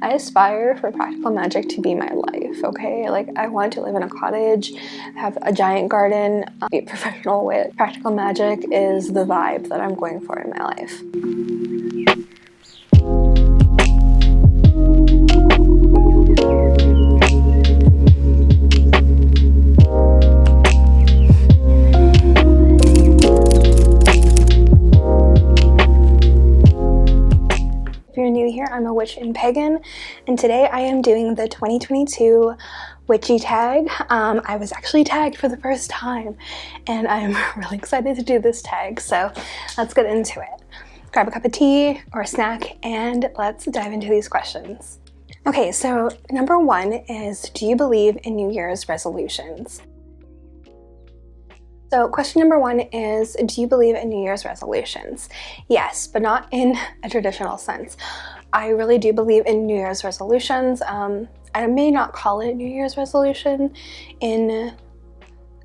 I aspire for practical magic to be my life, okay? Like, I want to live in a cottage, have a giant garden, be a professional witch. Practical magic is the vibe that I'm going for in my life. If you're new here, I'm a witch and pagan, and today I am doing the 2022 Witchy Tag. I was actually tagged for the first time, and I'm really excited to do this tag, so let's get into it. Grab a cup of tea or a snack, and let's dive into these questions. Okay, so number one is, do you believe in New Year's resolutions? So question number one is, do you believe in New Year's resolutions? Yes, but not in a traditional sense. I really do believe in New Year's resolutions. I may not call it New Year's resolution in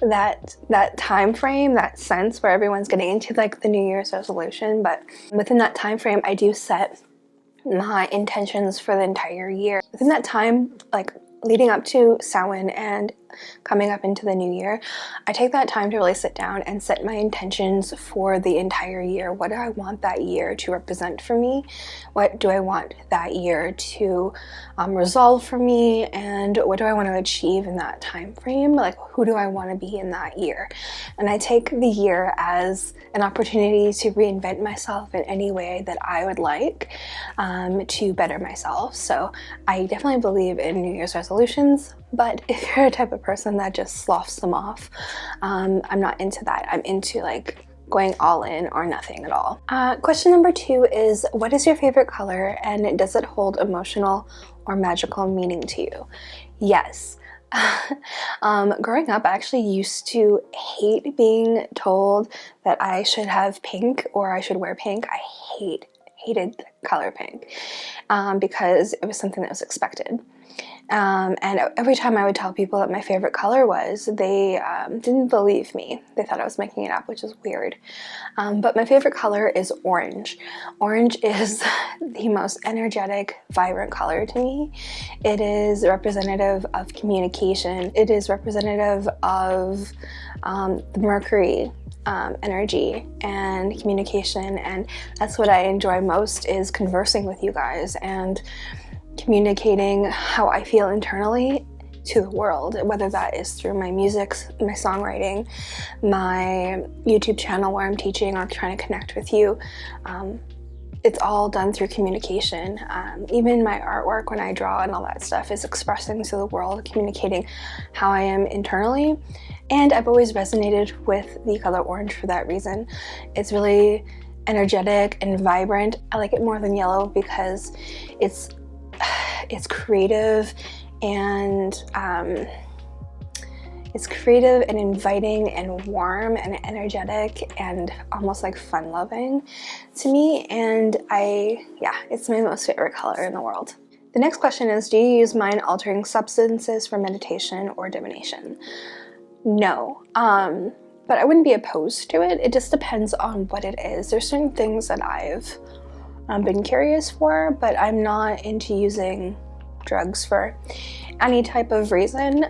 that time frame, that sense where everyone's getting into like the New Year's resolution, but within that time frame, I do set my intentions for the entire year. Within that time, like leading up to Samhain and coming up into the new year, I take that time to really sit down and set my intentions for the entire year. What do I want that year to represent for me? What do I want that year to resolve for me? And what do I want to achieve in that time frame? Like, who do I want to be in that year? And I take the year as an opportunity to reinvent myself in any way that I would like to better myself. So I definitely believe in New Year's resolutions, but if you're a type of person that just sloughs them off, I'm not into that. I'm into like going all in or nothing at all. Question number two is, what is your favorite color, and does it hold emotional or magical meaning to you? Yes. Growing up, I actually used to hate being told that I should have pink or I should wear pink. I hated the color pink because it was something that was expected. And every time I would tell people that my favorite color was, they didn't believe me. They thought I was making it up, which is weird. But my favorite color is orange. Orange is the most energetic, vibrant color to me. It is representative of communication. It is representative of the Mercury energy and communication, and that's what I enjoy most, is conversing with you guys and communicating how I feel internally to the world, whether that is through my music, my songwriting, my YouTube channel where I'm teaching or trying to connect with you. It's all done through communication. Even my artwork, when I draw and all that stuff, is expressing to the world, communicating how I am internally. And I've always resonated with the color orange for that reason. It's really energetic and vibrant. I like it more than yellow because it's creative and inviting and warm and energetic and almost like fun-loving to me, and it's my most favorite color in the world. The next question is, do you use mind-altering substances for meditation or divination? No, but I wouldn't be opposed to it. It just depends on what it is. There's certain things that I've been curious for, but I'm not into using drugs for any type of reason.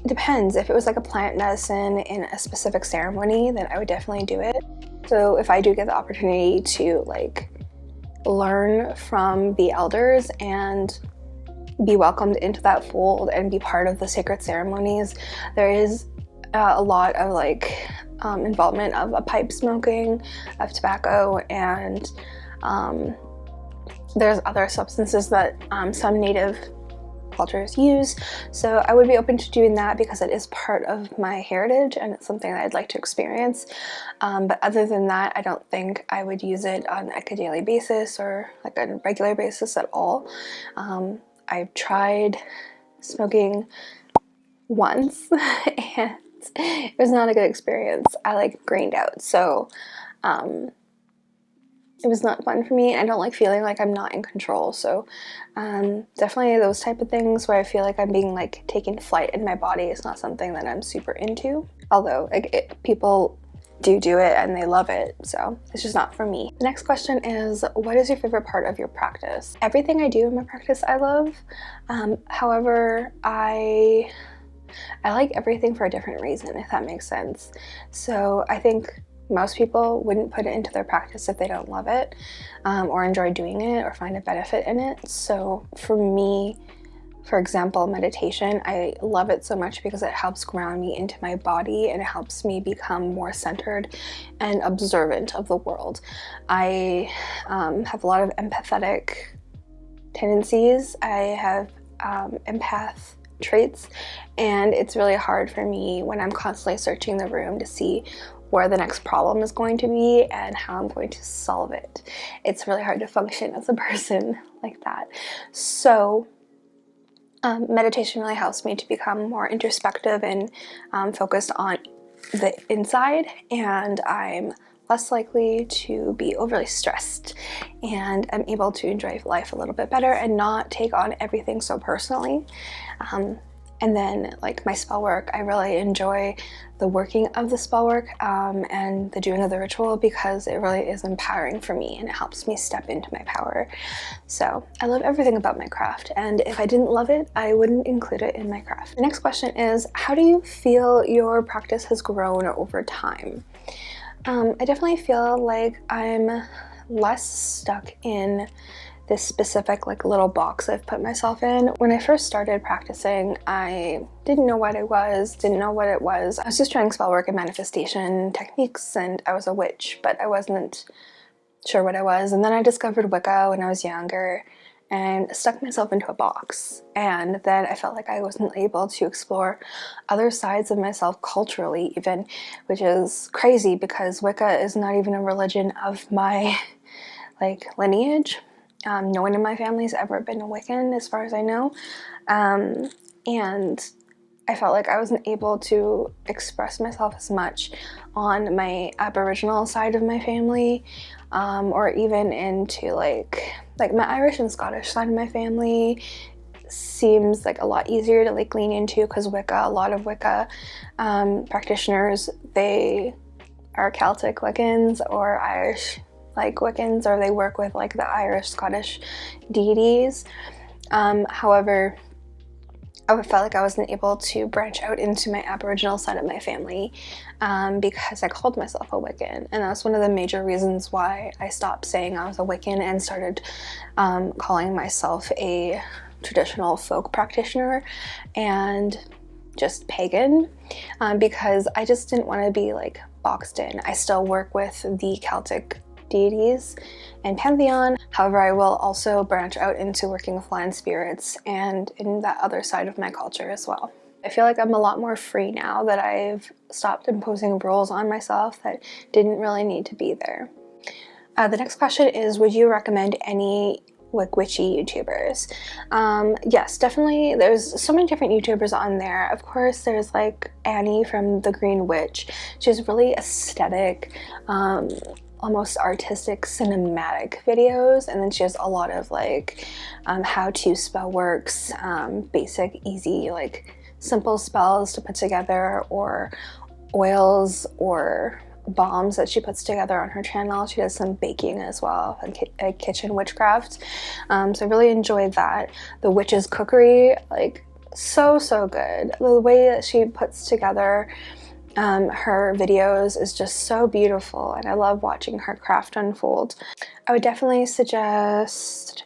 Depends. If it was like a plant medicine in a specific ceremony, then I would definitely do it. So if I do get the opportunity to like learn from the elders and be welcomed into that fold and be part of the sacred ceremonies, there is a lot of like involvement of a pipe smoking, of tobacco, and there's other substances that some native cultures use. So I would be open to doing that because it is part of my heritage and it's something that I'd like to experience. But other than that, I don't think I would use it on like a daily basis or like a regular basis at all. I've tried smoking once and it was not a good experience. I like grained out. So it was not fun for me. I don't like feeling like I'm not in control. So definitely those type of things where I feel like I'm being like taking flight in my body is not something that I'm super into. Although people do it and they love it, so it's just not for me. The next question is, what is your favorite part of your practice? Everything I do in my practice I love. However, I like everything for a different reason, if that makes sense. So I think most people wouldn't put it into their practice if they don't love it, or enjoy doing it or find a benefit in it. So for me, for example, meditation, I love it so much because it helps ground me into my body and it helps me become more centered and observant of the world. I have a lot of empathetic tendencies. I have empath traits, and it's really hard for me when I'm constantly searching the room to see where the next problem is going to be and how I'm going to solve it. It's really hard to function as a person like that. So meditation really helps me to become more introspective and focused on the inside, and I'm less likely to be overly stressed, and I'm able to enjoy life a little bit better and not take on everything so personally. And then like my spell work, I really enjoy the working of the spell work and the doing of the ritual, because it really is empowering for me and it helps me step into my power. So I love everything about my craft, and if I didn't love it, I wouldn't include it in my craft. The next question is, how do you feel your practice has grown over time? I definitely feel like I'm less stuck in this specific like little box I've put myself in. When I first started practicing, I didn't know what it was, didn't know what it was. I was just trying spell work and manifestation techniques, and I was a witch, but I wasn't sure what I was. And then I discovered Wicca when I was younger and stuck myself into a box. And then I felt like I wasn't able to explore other sides of myself culturally even, which is crazy because Wicca is not even a religion of my like lineage. No one in my family's ever been a Wiccan as far as I know. And I felt like I wasn't able to express myself as much on my Aboriginal side of my family, or even into like my Irish and Scottish side of my family seems like a lot easier to like lean into, because a lot of Wicca practitioners, they are Celtic Wiccans or Irish like Wiccans, or they work with like the Irish Scottish deities. However, I felt like I wasn't able to branch out into my Aboriginal side of my family because I called myself a Wiccan, and that's one of the major reasons why I stopped saying I was a Wiccan and started calling myself a traditional folk practitioner and just pagan, because I just didn't want to be like boxed in. I still work with the Celtic deities and pantheon. However, I will also branch out into working with land spirits and in that other side of my culture as well. I feel like I'm a lot more free now that I've stopped imposing rules on myself that didn't really need to be there. The next question is, would you recommend any like witchy YouTubers? Yes, definitely. There's so many different YouTubers on there. Of course, there's like Annie from The Green Witch. She's really aesthetic, almost artistic cinematic videos, and then she has a lot of like how-to spell works, basic easy like simple spells to put together, or oils or balms that she puts together on her channel. She does some baking as well, a kitchen witchcraft, so I really enjoyed that. The Witch's Cookery, like so good. The way that she puts together her videos is just so beautiful, and I love watching her craft unfold. I would definitely suggest,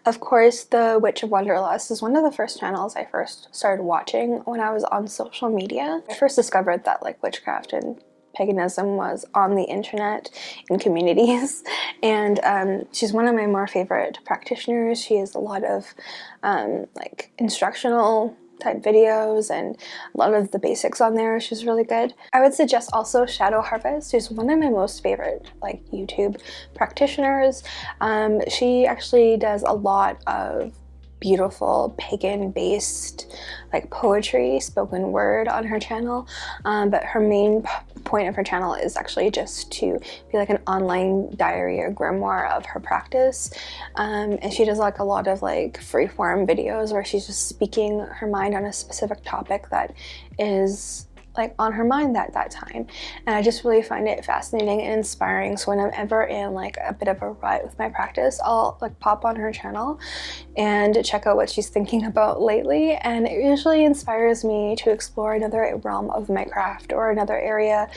of course, The Witch of Wonderlust is one of the first channels I first started watching when I was on social media. I first discovered that like witchcraft and paganism was on the internet in communities, and she's one of my more favorite practitioners. She has a lot of like instructional type videos and a lot of the basics on there. She's really good. I would suggest also Shadow Harvest, who's one of my most favorite like YouTube practitioners. She actually does a lot of beautiful pagan based like poetry, spoken word on her channel, but her main point of her channel is actually just to be like an online diary or grimoire of her practice, and she does like a lot of like freeform videos where she's just speaking her mind on a specific topic that is like on her mind at that time, and I just really find it fascinating and inspiring. So when I'm ever in like a bit of a rut with my practice, I'll like pop on her channel and check out what she's thinking about lately, and it usually inspires me to explore another realm of my craft or another area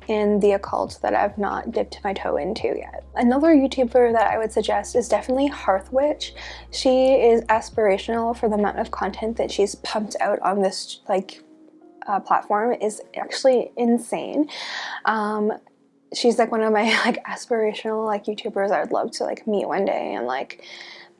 in the occult that I've not dipped my toe into yet. Another YouTuber that I would suggest is definitely Hearth Witch. She is aspirational for the amount of content that she's pumped out on this like platform is actually insane. She's like one of my like aspirational like YouTubers I would love to like meet one day and like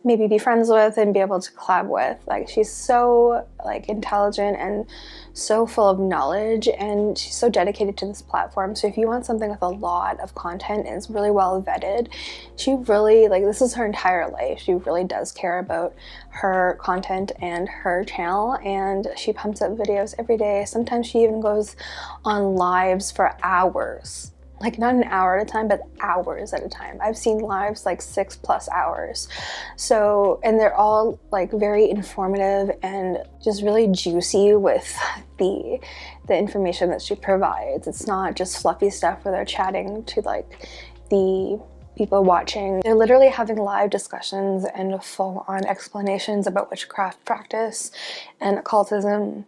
maybe be friends with and be able to collab with. Like she's so like intelligent and so full of knowledge, and she's so dedicated to this platform. So if you want something with a lot of content and is really well vetted, she really like, this is her entire life. She really does care about her content and her channel, and she pumps up videos every day. Sometimes she even goes on lives for hours. Like not an hour at a time, but hours at a time. I've seen lives like 6+ hours. So, and they're all like very informative and just really juicy with the information that she provides. It's not just fluffy stuff where they're chatting to like the people watching. They're literally having live discussions and full-on explanations about witchcraft practice and occultism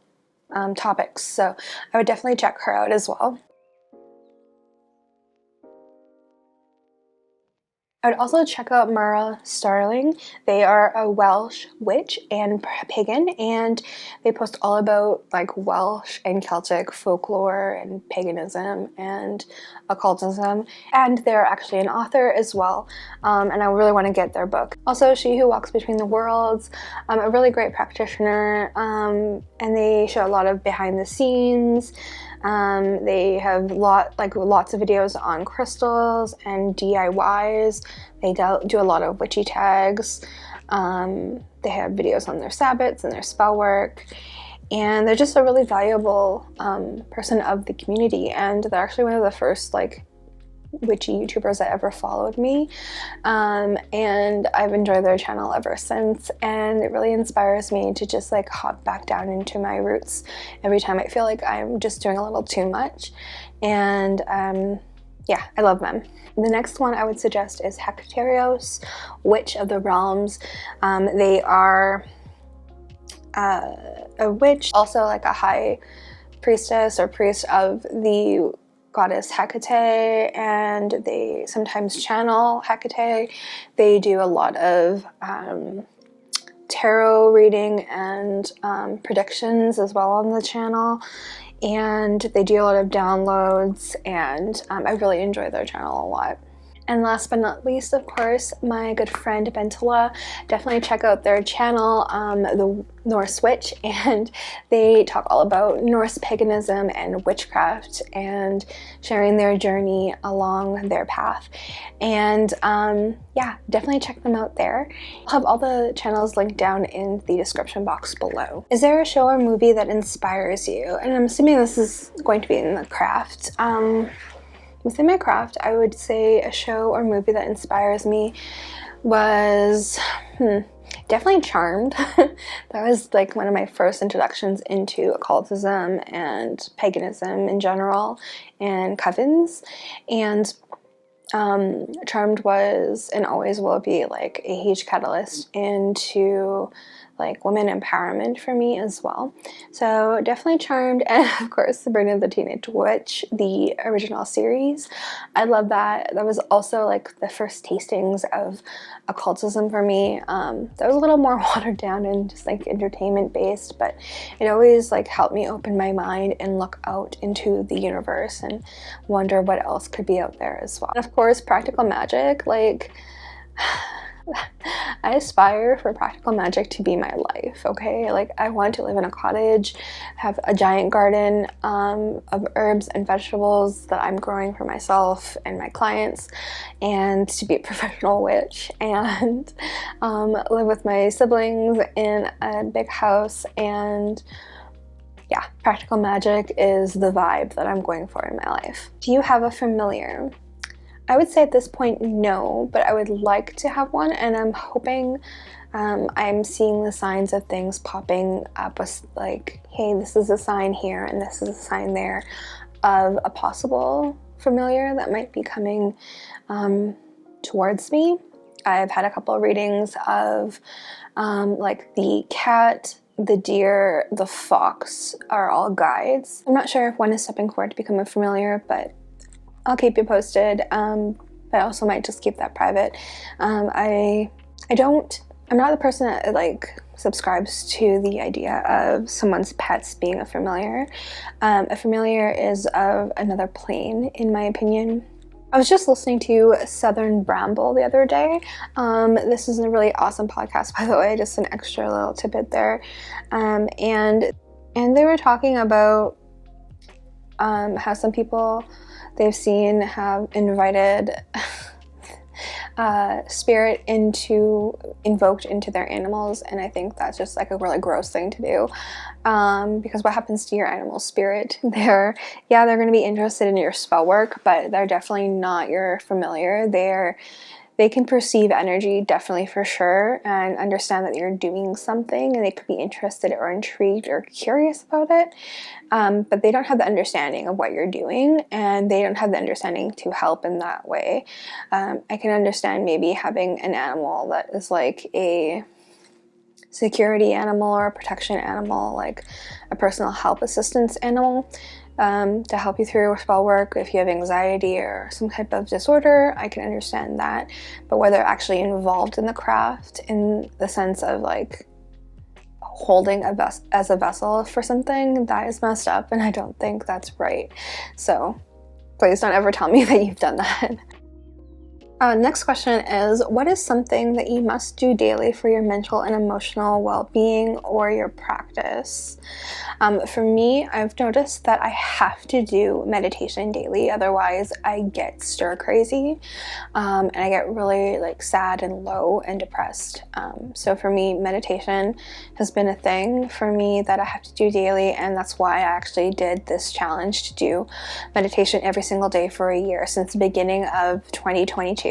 topics. So I would definitely check her out as well. I would also check out Mara Starling. They are a Welsh witch and pagan, and they post all about like Welsh and Celtic folklore and paganism and occultism, and they're actually an author as well, and I really want to get their book. Also, She Who Walks Between the Worlds, a really great practitioner, and they show a lot of behind the scenes. They have lots of videos on crystals and DIYs. They do a lot of witchy tags. They have videos on their sabbats and their spellwork, and they're just a really valuable person of the community. And they're actually one of the first like witchy YouTubers that ever followed me, and I've enjoyed their channel ever since, and it really inspires me to just like hop back down into my roots every time I feel like I'm just doing a little too much. And yeah, I love them. The next one I would suggest is Hecatarios, Witch of the Realms. They are a witch, also like a high priestess or priest of the goddess Hecate, and they sometimes channel Hecate. They do a lot of tarot reading and predictions as well on the channel, and they do a lot of downloads, and I really enjoy their channel a lot. And last but not least, of course, my good friend Bentala. Definitely check out their channel, The Norse Witch, and they talk all about Norse paganism and witchcraft and sharing their journey along their path. And yeah, definitely check them out there. I'll have all the channels linked down in the description box below. Is there a show or movie that inspires you? And I'm assuming this is going to be in the craft. Within my craft, I would say a show or movie that inspires me was definitely Charmed. That was like one of my first introductions into occultism and paganism in general and covens. And Charmed was and always will be like a huge catalyst into like women empowerment for me as well. So definitely Charmed, and of course Sabrina the Teenage Witch, the original series. I love that. That was also like the first tastings of occultism for me. That was a little more watered down and just like entertainment based, but it always like helped me open my mind and look out into the universe and wonder what else could be out there as well. And of course practical magic, like I aspire for practical magic to be my life, okay? Like I want to live in a cottage, have a giant garden of herbs and vegetables that I'm growing for myself and my clients, and to be a professional witch, and live with my siblings in a big house. And yeah, practical magic is the vibe that I'm going for in my life. Do you have a familiar? I would say at this point, no, but I would like to have one, and I'm hoping I'm seeing the signs of things popping up with like, hey, this is a sign here and this is a sign there of a possible familiar that might be coming towards me. I've had a couple of readings of like the cat, the deer, the fox are all guides. I'm not sure if one is stepping forward to become a familiar, but I'll keep you posted. But I also might just keep that private. I'm not the person that like subscribes to the idea of someone's pets being a familiar. A familiar is of another plane, in my opinion. I was just listening to Southern Bramble the other day. This is a really awesome podcast, by the way, just an extra little tidbit there. And they were talking about how some people they've seen have invited spirit invoked into their animals, and I think that's just like a really gross thing to do, because what happens to your animal spirit? They're going to be interested in your spell work, but they're definitely not your familiar. They can perceive energy, definitely, for sure, and understand that you're doing something, and they could be interested or intrigued or curious about it, but they don't have the understanding of what you're doing, and they don't have the understanding to help in that way. I can understand maybe having an animal that is like a security animal or a protection animal, like a personal help assistance animal, to help you through spell work. If you have anxiety or some type of disorder, I can understand that. But whether actually involved in the craft in the sense of like holding as a vessel for something, that is messed up, and I don't think that's right. So please don't ever tell me that you've done that. Next question is, what is something that you must do daily for your mental and emotional well-being or your practice? For me, I've noticed that I have to do meditation daily, otherwise I get stir crazy, and I get really like sad and low and depressed. So for me, meditation has been a thing for me that I have to do daily, and that's why I actually did this challenge to do meditation every single day for a year since the beginning of 2022.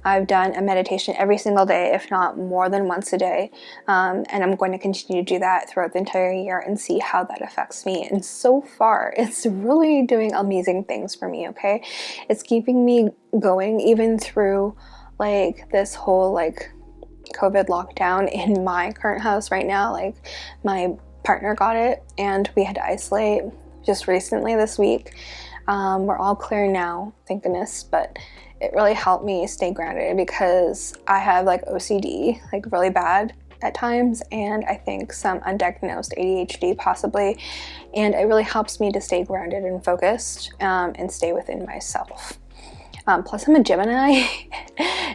I've done a meditation every single day, if not more than once a day, and I'm going to continue to do that throughout the entire year and see how that affects me. And so far, it's really doing amazing things for me, okay? It's keeping me going even through like this whole like COVID lockdown in my current house right now. Like my partner got it and we had to isolate just recently this week. We're all clear now, thank goodness, but it really helped me stay grounded because I have like OCD, like really bad at times, and I think some undiagnosed ADHD possibly, and it really helps me to stay grounded and focused, and stay within myself. Plus I'm a Gemini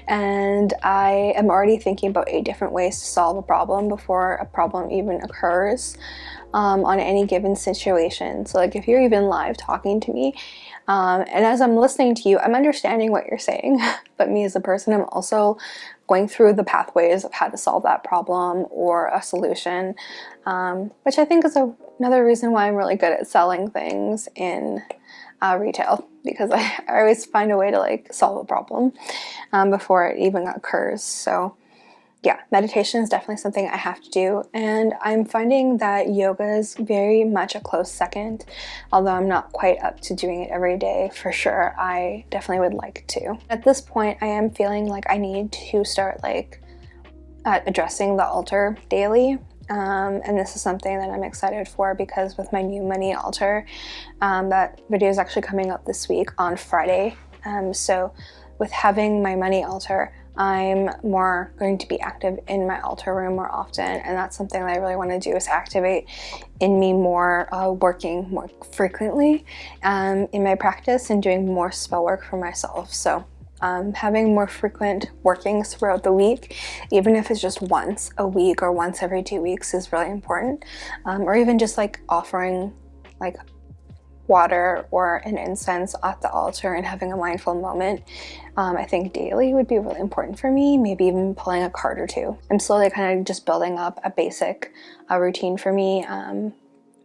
and I am already thinking about 8 different ways to solve a problem before a problem even occurs, on any given situation. So like if you're even live talking to me, and as I'm listening to you, I'm understanding what you're saying, but me as a person, I'm also going through the pathways of how to solve that problem or a solution, which I think is another reason why I'm really good at selling things in retail, because I always find a way to like solve a problem before it even occurs. So yeah, meditation is definitely something I have to do, and I'm finding that yoga is very much a close second, although I'm not quite up to doing it every day for sure. I definitely would like to. At this point, I am feeling like I need to start like addressing the altar daily, and this is something that I'm excited for because with my new money altar, that video is actually coming up this week on Friday. So with having my money altar, I'm more going to be active in my altar room more often, and that's something that I really want to do, is activate in me more, working more frequently in my practice and doing more spell work for myself. So having more frequent workings throughout the week, even if it's just once a week or once every 2 weeks, is really important, or even just like offering like water or an incense at the altar and having a mindful moment, I think daily would be really important for me, maybe even pulling a card or two. I'm slowly kind of just building up a basic routine for me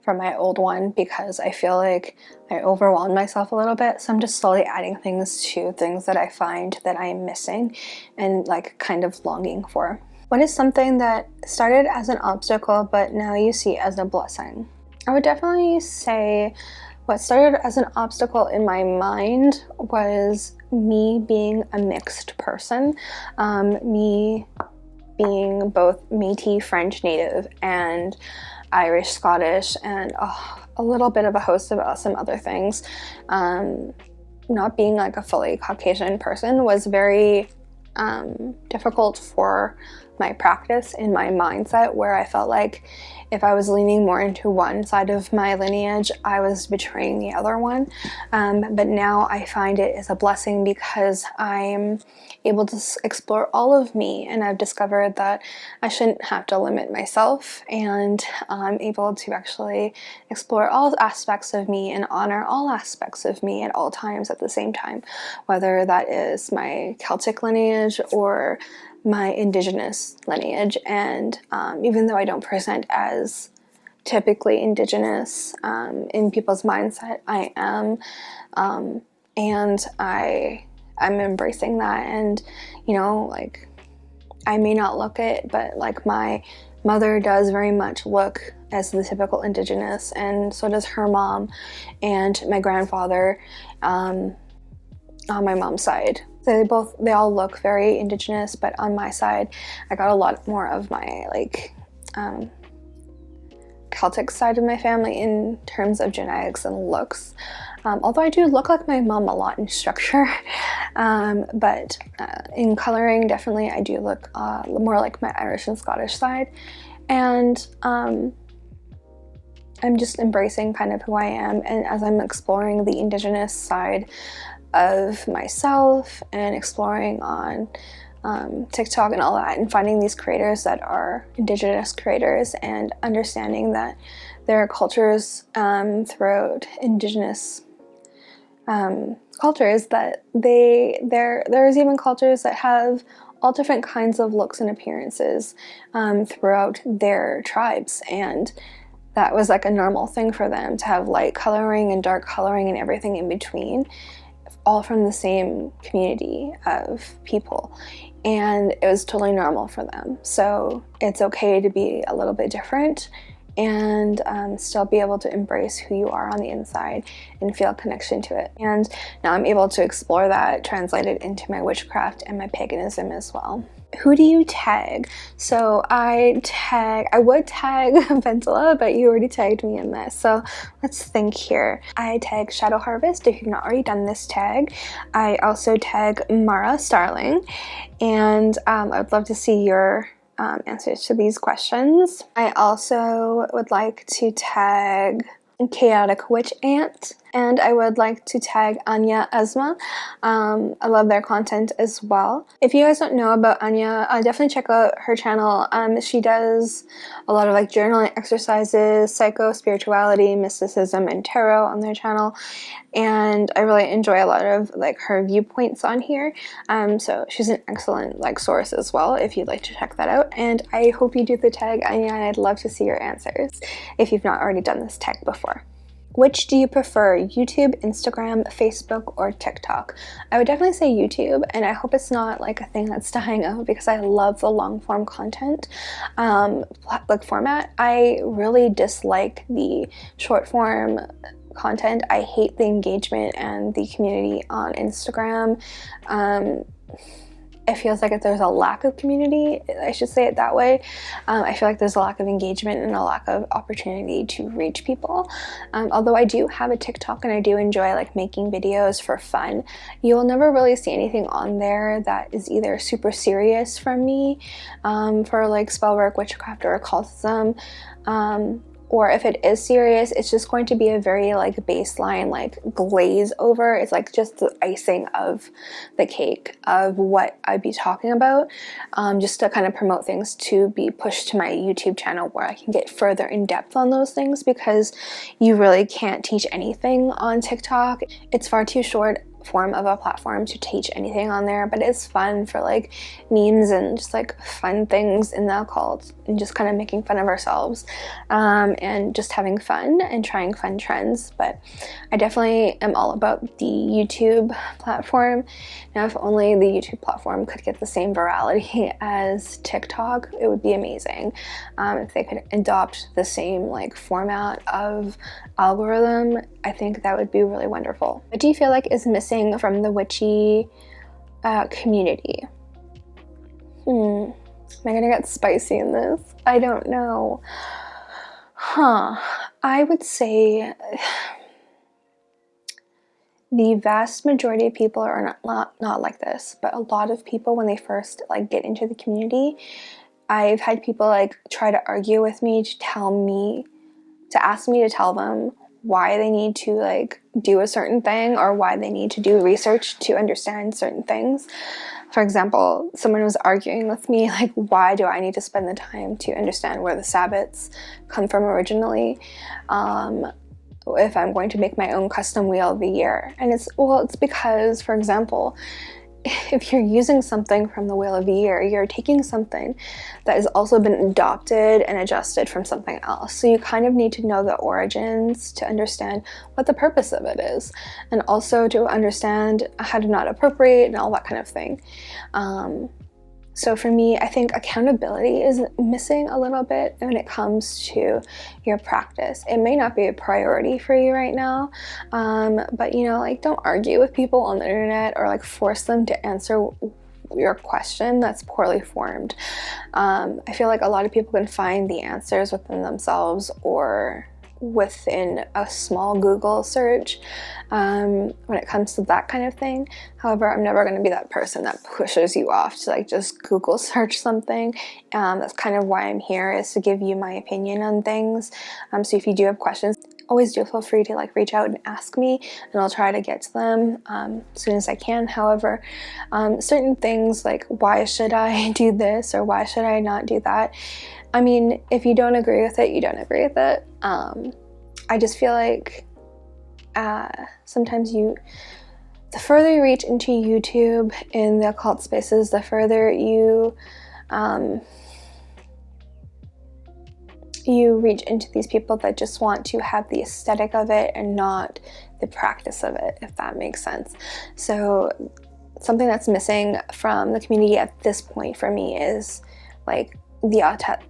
from my old one because I feel like I overwhelmed myself a little bit. So I'm just slowly adding things to things that I find that I'm missing and like kind of longing for. What is something that started as an obstacle but now you see as a blessing? I would definitely say what started as an obstacle in my mind was me being a mixed person, me being both Métis French native and Irish Scottish and a little bit of a host of some other things. Not being like a fully Caucasian person was very difficult for my practice in my mindset, where I felt like if I was leaning more into one side of my lineage, I was betraying the other one. But now I find it is a blessing because I'm able to explore all of me, and I've discovered that I shouldn't have to limit myself, and I'm able to actually explore all aspects of me and honor all aspects of me at all times at the same time, whether that is my Celtic lineage or my Indigenous lineage. And even though I don't present as typically Indigenous in people's mindset, I am, and I'm embracing that. And you know, like, I may not look it, but like my mother does very much look as the typical Indigenous, and so does her mom and my grandfather on my mom's side. So they all look very Indigenous, but on my side, I got a lot more of my like Celtic side of my family in terms of genetics and looks. Although I do look like my mom a lot in structure, but in coloring, definitely I do look more like my Irish and Scottish side. And I'm just embracing kind of who I am, and as I'm exploring the Indigenous side of myself and exploring on TikTok and all that, and finding these creators that are Indigenous creators and understanding that there are cultures throughout Indigenous cultures that there's even cultures that have all different kinds of looks and appearances throughout their tribes, and that was like a normal thing for them to have light coloring and dark coloring and everything in between, all from the same community of people, and it was totally normal for them. So it's okay to be a little bit different and still be able to embrace who you are on the inside and feel a connection to it. And now I'm able to explore that translated into my witchcraft and my paganism as well. Who do you tag? So I would tag Ventila, but you already tagged me in this. So let's think here. I tag Shadow Harvest if you've not already done this tag. I also tag Mara Starling, and I'd love to see your answers to these questions. I also would like to tag Chaotic Witch Ant, and I would like to tag Anya Asma. I love their content as well. If you guys don't know about Anya, definitely check out her channel. She does a lot of like journaling exercises, psycho, spirituality, mysticism, and tarot on their channel, and I really enjoy a lot of like her viewpoints on here. So she's an excellent like source as well if you'd like to check that out. And I hope you do the tag Anya, and I'd love to see your answers if you've not already done this tag before. Which do you prefer, YouTube, Instagram, Facebook, or TikTok? I would definitely say YouTube, and I hope it's not like a thing that's dying out because I love the long form content like format. I really dislike the short form content. I hate the engagement and the community on Instagram. It feels like if there's a lack of community, I should say it that way. I feel like there's a lack of engagement and a lack of opportunity to reach people. Although I do have a TikTok and I do enjoy like making videos for fun, you'll never really see anything on there that is either super serious from me for like spellwork, witchcraft, or occultism. Or if it is serious, it's just going to be a very like baseline like glaze over. It's like just the icing of the cake of what I'd be talking about, just to kind of promote things to be pushed to my YouTube channel where I can get further in depth on those things, because you really can't teach anything on TikTok. It's far too short form of a platform to teach anything on there, but it's fun for like memes and just like fun things in the occult, and just kind of making fun of ourselves, and just having fun and trying fun trends. But I definitely am all about the YouTube platform. Now, if only the YouTube platform could get the same virality as TikTok, it would be amazing. If they could adopt the same like format of algorithm, I think that would be really wonderful. What do you feel like is missing from the witchy community? Am I gonna get spicy in this? I don't know. I would say the vast majority of people are not like this, but a lot of people, when they first like get into the community, I've had people like try to argue with me to ask me to tell them why they need to like do a certain thing, or why they need to do research to understand certain things. For example, someone was arguing with me like, why do I need to spend the time to understand where the sabbats come from originally, if I'm going to make my own custom wheel of the year? And it's because, for example, if you're using something from the Wheel of the Year, you're taking something that has also been adopted and adjusted from something else. So you kind of need to know the origins to understand what the purpose of it is, and also to understand how to not appropriate and all that kind of thing. So for me, I think accountability is missing a little bit when it comes to your practice. It may not be a priority for you right now, but you know, like, don't argue with people on the internet or like force them to answer your question that's poorly formed. I feel like a lot of people can find the answers within themselves or within a small Google search when it comes to that kind of thing. However, I'm never going to be that person that pushes you off to like just Google search something. That's kind of why I'm here, is to give you my opinion on things. So if you do have questions, always do feel free to like reach out and ask me, and I'll try to get to them as soon as I can. However, certain things like, why should I do this or why should I not do that? I mean, if you don't agree with it, you don't agree with it. I just feel like sometimes the further you reach into YouTube in the occult spaces, the further you reach into these people that just want to have the aesthetic of it and not the practice of it, if that makes sense. So something that's missing from the community at this point for me is like the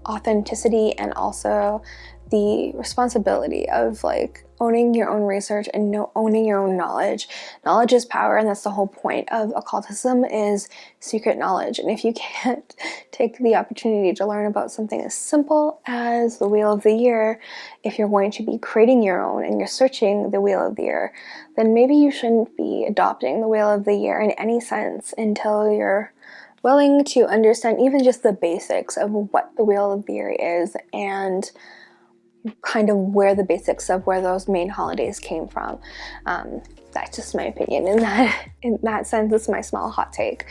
authenticity, and also the responsibility of like owning your own research and owning your own knowledge. Knowledge is power, and that's the whole point of occultism, is secret knowledge. And if you can't take the opportunity to learn about something as simple as the Wheel of the Year, if you're going to be creating your own and you're searching the Wheel of the Year, then maybe you shouldn't be adopting the Wheel of the Year in any sense until you're willing to understand even just the basics of what the Wheel of the Year is, and kind of where the basics of where those main holidays came from. That's just my opinion in that sense. It's my small hot take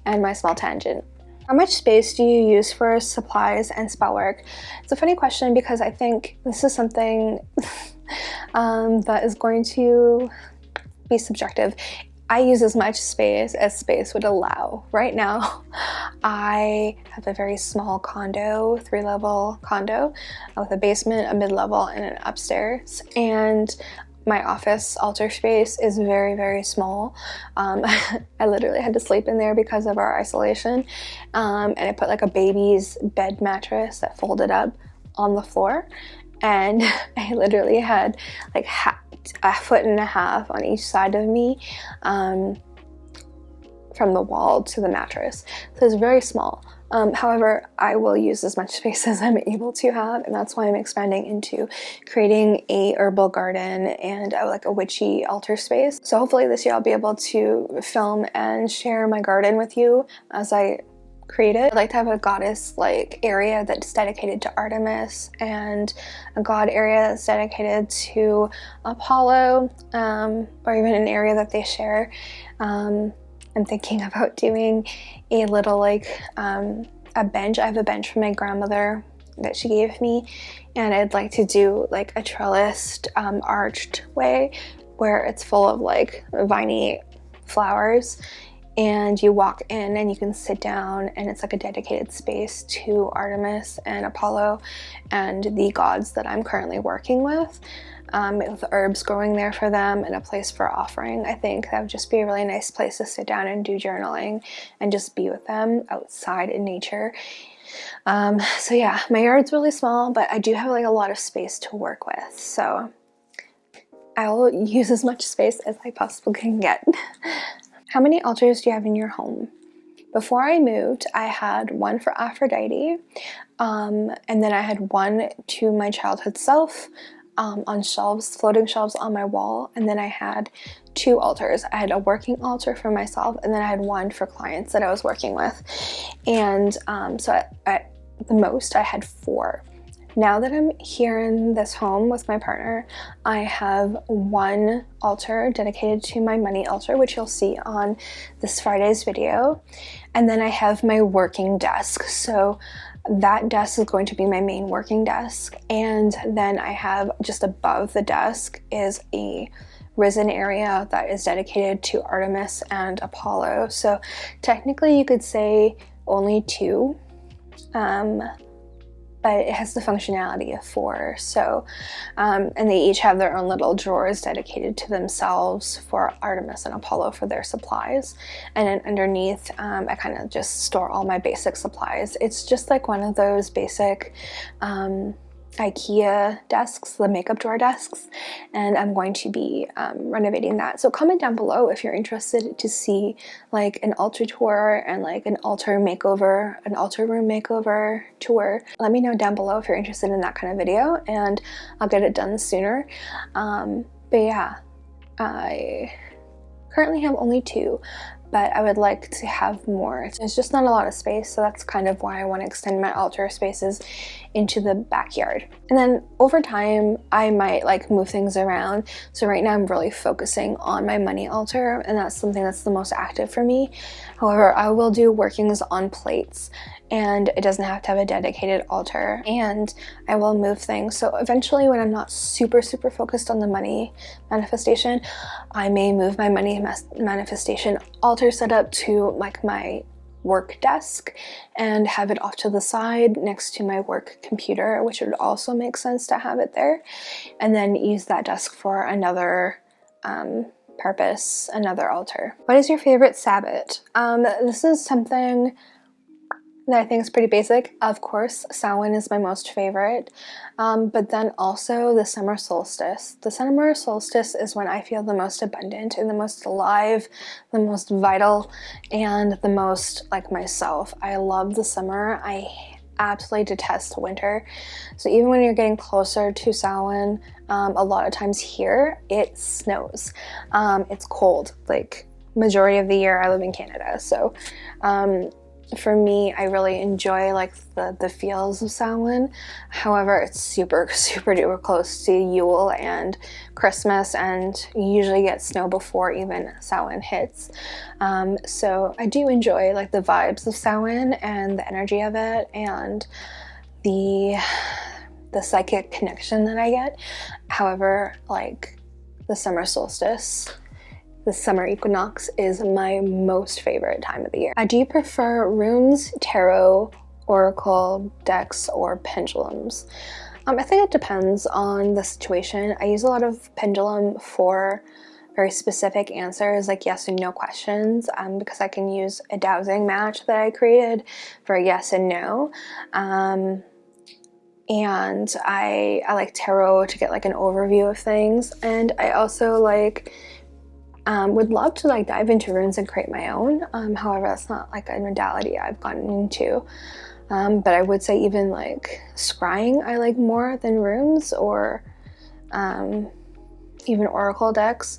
and my small tangent. How much space do you use for supplies and spellwork? It's a funny question, because I think this is something that is going to be subjective. I use as much space as space would allow. Right now, I have a very small condo, 3-level condo, with a basement, a mid-level, and an upstairs. And my office altar space is very, very small. I literally had to sleep in there because of our isolation. And I put like a baby's bed mattress that folded up on the floor. And I literally had like a 1.5 feet on each side of me, from the wall to the mattress. So it's very small. However, I will use as much space as I'm able to have, and that's why I'm expanding into creating a herbal garden and like a witchy altar space. So hopefully this year I'll be able to film and share my garden with you as I create it. I'd like to have a goddess like area that's dedicated to Artemis, and a god area that's dedicated to Apollo, or even an area that they share. I'm thinking about doing a little like a bench. I have a bench from my grandmother that she gave me, and I'd like to do like a trellised arched way where it's full of like viney flowers, and you walk in and you can sit down, and it's like a dedicated space to Artemis and Apollo and the gods that I'm currently working with herbs growing there for them and a place for offering. I think that would just be a really nice place to sit down and do journaling and just be with them outside in nature. So yeah, my yard's really small, but I do have like a lot of space to work with, so I will use as much space as I possibly can get. How many altars do you have in your home? Before I moved, I had one for Aphrodite, and then I had one to my childhood self on shelves, floating shelves on my wall, and then I had 2 altars. I had a working altar for myself, and then I had one for clients that I was working with. And so at the most, I had 4. Now that I'm here in this home with my partner, I have 1 altar dedicated to my money altar, which you'll see on this Friday's video. And then I have my working desk. So that desk is going to be my main working desk. And then I have just above the desk is a risen area that is dedicated to Artemis and Apollo. So technically you could say only 2. But it has the functionality of 4. So, and they each have their own little drawers dedicated to themselves for Artemis and Apollo for their supplies. And then underneath, I kind of just store all my basic supplies. It's just like one of those basic IKEA desks, the makeup drawer desks, and I'm going to be renovating that. So comment down below if you're interested to see like an altar tour and like an altar makeover, an altar room makeover tour. Let me know down below if you're interested in that kind of video, and I'll get it done sooner. But yeah, I currently have only 2, but I would like to have more. There's just not a lot of space, so that's kind of why I want to extend my altar spaces into the backyard. And then over time, I might like move things around. So right now I'm really focusing on my money altar, and that's something that's the most active for me. However, I will do workings on plates, and it doesn't have to have a dedicated altar, and I will move things. So eventually, when I'm not super focused on the money manifestation, I may move my money manifestation altar setup to like my work desk and have it off to the side next to my work computer, which would also make sense to have it there, and then use that desk for another purpose, another altar. What is your favorite sabbat? This is something that I think is pretty basic. Of course, Samhain is my most favorite, but then also the summer solstice. The summer solstice is when I feel the most abundant and the most alive, the most vital, and the most like myself. I love the summer. I absolutely detest winter. So even when you're getting closer to Samhain, a lot of times here it snows. It's cold, like majority of the year. I live in Canada, so for me, I really enjoy like the feels of Samhain. However, it's super duper close to Yule and Christmas, and you usually get snow before even Samhain hits. So I do enjoy like the vibes of Samhain and the energy of it, and the psychic connection that I get. However, like the summer solstice, the summer equinox is my most favorite time of the year. Do you prefer runes, tarot, oracle, decks, or pendulums? I think it depends on the situation. I use a lot of pendulum for very specific answers, like yes and no questions, because I can use a dowsing match that I created for yes and no. And I like tarot to get like an overview of things, and I also like would love to like dive into runes and create my own. However, that's not like a modality I've gotten into. But I would say even like scrying I like more than runes, or even oracle decks.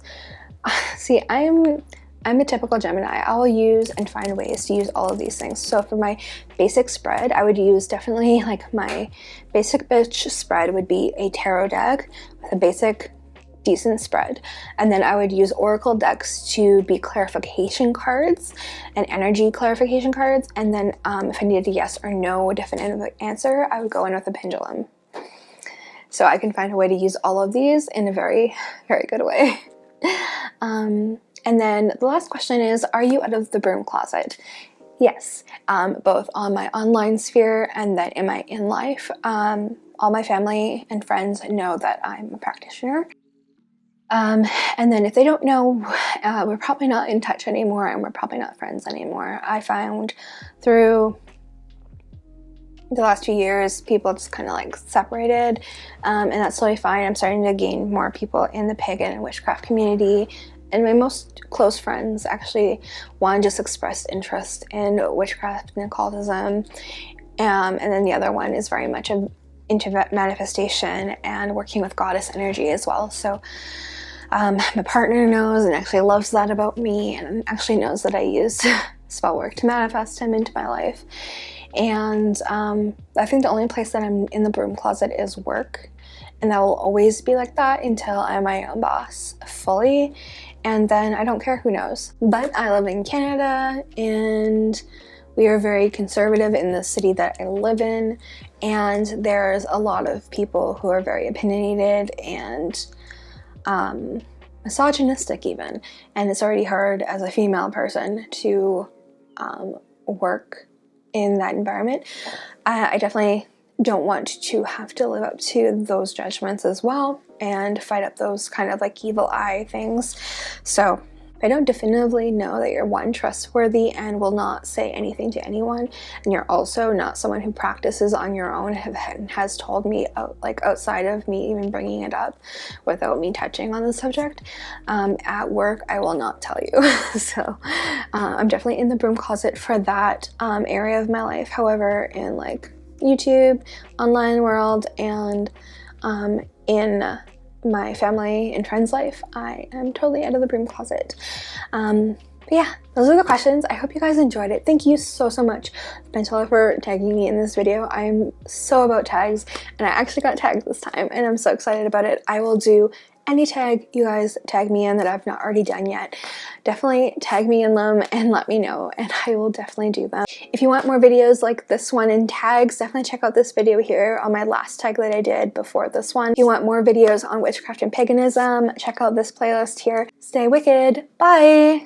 See, I'm a typical Gemini. I'll use and find ways to use all of these things. So for my basic spread, I would use definitely like my basic bitch spread would be a tarot deck with a basic decent spread, and then I would use oracle decks to be clarification cards and energy clarification cards, and then if I needed a yes or no definitive answer, I would go in with a pendulum. So I can find a way to use all of these in a very good way. And then the last question is, are you out of the broom closet? Yes, both on my online sphere and then in my in-life. All my family and friends know that I'm a practitioner. And then if they don't know, we're probably not in touch anymore, and we're probably not friends anymore. I found through the last few years, people just kind of like separated, and that's totally fine. I'm starting to gain more people in the pagan and witchcraft community, and my most close friends actually, one just expressed interest in witchcraft and occultism, and then the other one is very much into manifestation and working with goddess energy as well. So my partner knows and actually loves that about me, and actually knows that I use spellwork to manifest him into my life. And I think the only place that I'm in the broom closet is work, and that will always be like that until I'm my own boss fully, and then I don't care who knows. But I live in Canada, and we are very conservative in the city that I live in, and there's a lot of people who are very opinionated and misogynistic even, and it's already hard as a female person to work in that environment. I definitely don't want to have to live up to those judgments as well and fight up those kind of like evil eye things. So I don't definitively know that you're one, trustworthy and will not say anything to anyone, and you're also not someone who practices on your own and has told me like outside of me even bringing it up without me touching on the subject. At work, I will not tell you. So I'm definitely in the broom closet for that area of my life. However, in like YouTube, online world, and in my family and friends' life, I am totally out of the broom closet. But yeah, those are the questions. I hope you guys enjoyed it. Thank you so much, Pendulum, for tagging me in this video. I'm so about tags, and I actually got tagged this time, and I'm so excited about it. I will do any tag you guys tag me in that I've not already done yet. Definitely tag me in them and let me know, and I will definitely do them. If you want more videos like this one in tags, definitely check out this video here on my last tag that I did before this one. If you want more videos on witchcraft and paganism, check out this playlist here. Stay wicked. Bye!